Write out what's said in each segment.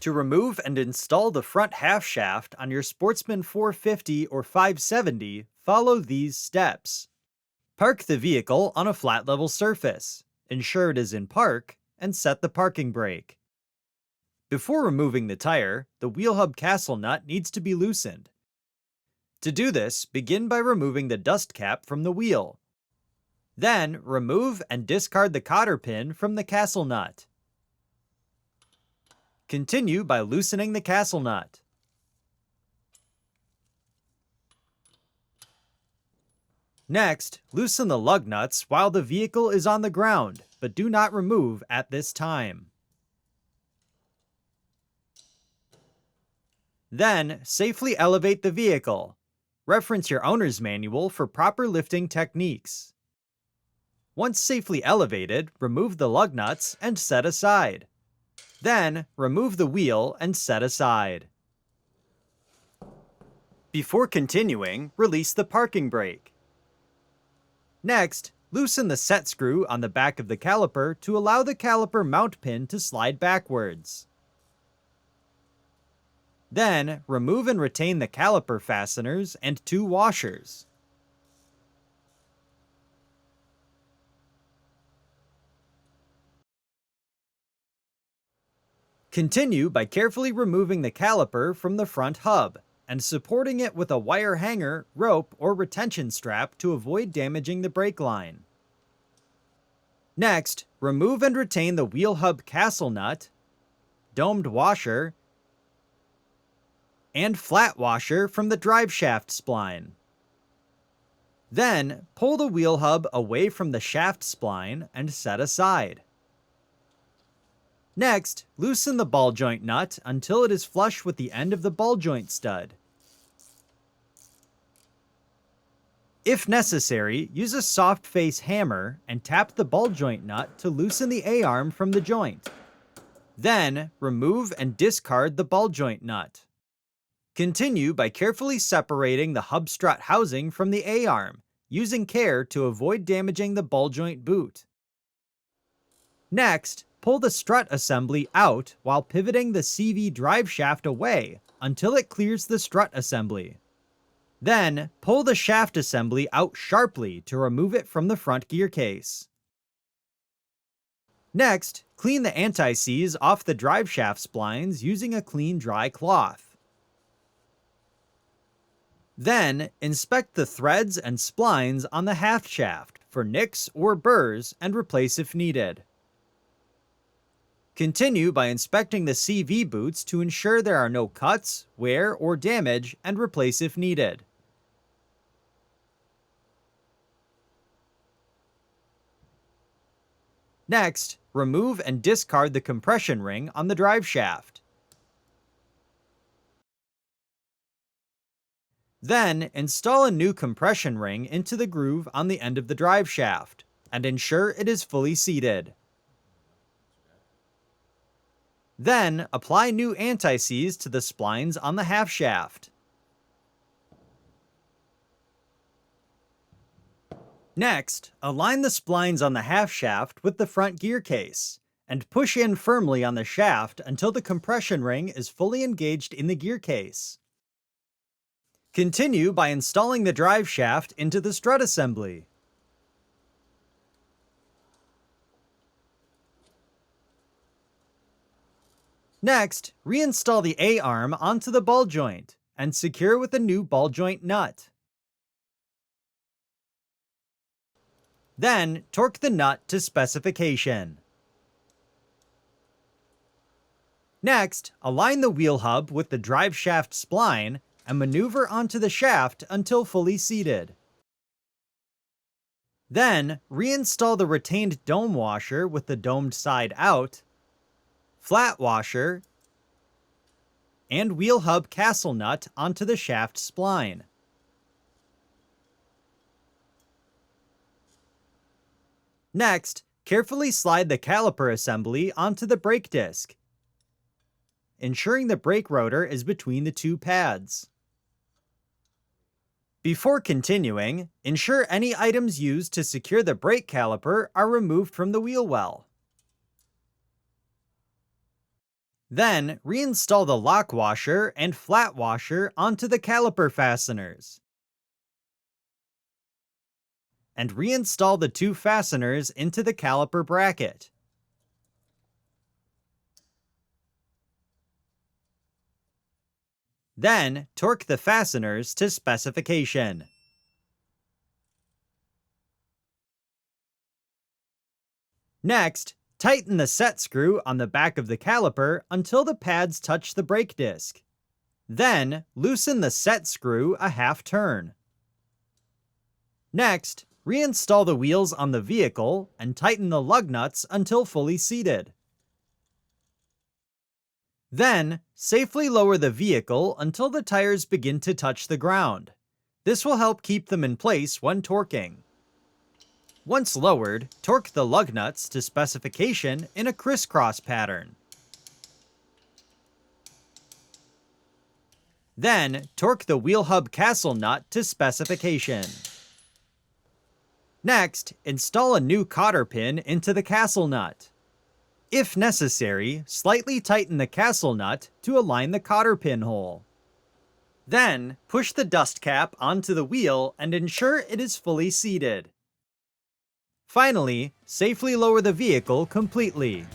To remove and install the front half shaft on your Sportsman 450 or 570, follow these steps. Park the vehicle on a flat level surface. Ensure it is in park, and set the parking brake. Before removing the tire, the wheel hub castle nut needs to be loosened. To do this, begin by removing the dust cap from the wheel. Then, remove and discard the cotter pin from the castle nut. Continue by loosening the castle nut. Next, loosen the lug nuts while the vehicle is on the ground, but do not remove at this time. Then, safely elevate the vehicle. Reference your owner's manual for proper lifting techniques. Once safely elevated, remove the lug nuts and set aside. Then, remove the wheel and set aside. Before continuing, release the parking brake. Next, loosen the set screw on the back of the caliper to allow the caliper mount pin to slide backwards. Then, remove and retain the caliper fasteners and 2 washers. Continue by carefully removing the caliper from the front hub and supporting it with a wire hanger, rope, or retention strap to avoid damaging the brake line. Next, remove and retain the wheel hub castle nut, domed washer, and flat washer from the drive shaft spline. Then, pull the wheel hub away from the shaft spline and set aside. Next, loosen the ball joint nut until it is flush with the end of the ball joint stud. If necessary, use a soft face hammer and tap the ball joint nut to loosen the A-arm from the joint. Then, remove and discard the ball joint nut. Continue by carefully separating the hub strut housing from the A-arm, using care to avoid damaging the ball joint boot. Next, pull the strut assembly out while pivoting the CV drive shaft away until it clears the strut assembly. Then, pull the shaft assembly out sharply to remove it from the front gear case. Next, clean the anti-seize off the drive shaft splines using a clean dry cloth. Then, inspect the threads and splines on the half shaft for nicks or burrs and replace if needed. Continue by inspecting the CV boots to ensure there are no cuts, wear, or damage, and replace if needed. Next, remove and discard the compression ring on the drive shaft. Then, install a new compression ring into the groove on the end of the drive shaft, and ensure it is fully seated. Then, apply new anti-seize to the splines on the half shaft. Next, align the splines on the half shaft with the front gear case, and push in firmly on the shaft until the compression ring is fully engaged in the gear case. Continue by installing the drive shaft into the strut assembly. Next, reinstall the A-arm onto the ball joint and secure with a new ball joint nut. Then, torque the nut to specification. Next, align the wheel hub with the drive shaft spline and maneuver onto the shaft until fully seated. Then, reinstall the retained dome washer with the domed side out, flat washer, and wheel hub castle nut onto the shaft spline. Next, carefully slide the caliper assembly onto the brake disc, ensuring the brake rotor is between the 2 pads. Before continuing, ensure any items used to secure the brake caliper are removed from the wheel well. Then, reinstall the lock washer and flat washer onto the caliper fasteners. And reinstall the two fasteners into the caliper bracket. Then, torque the fasteners to specification. Next, tighten the set screw on the back of the caliper until the pads touch the brake disc. Then, loosen the set screw a half turn. Next, reinstall the wheels on the vehicle and tighten the lug nuts until fully seated. Then, safely lower the vehicle until the tires begin to touch the ground. This will help keep them in place when torquing. Once lowered, torque the lug nuts to specification in a crisscross pattern. Then, torque the wheel hub castle nut to specification. Next, install a new cotter pin into the castle nut. If necessary, slightly tighten the castle nut to align the cotter pin hole. Then, push the dust cap onto the wheel and ensure it is fully seated. Finally, safely lower the vehicle completely.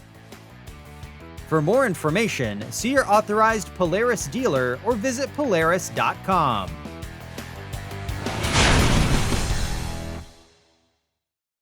For more information, see your authorized Polaris dealer or visit Polaris.com.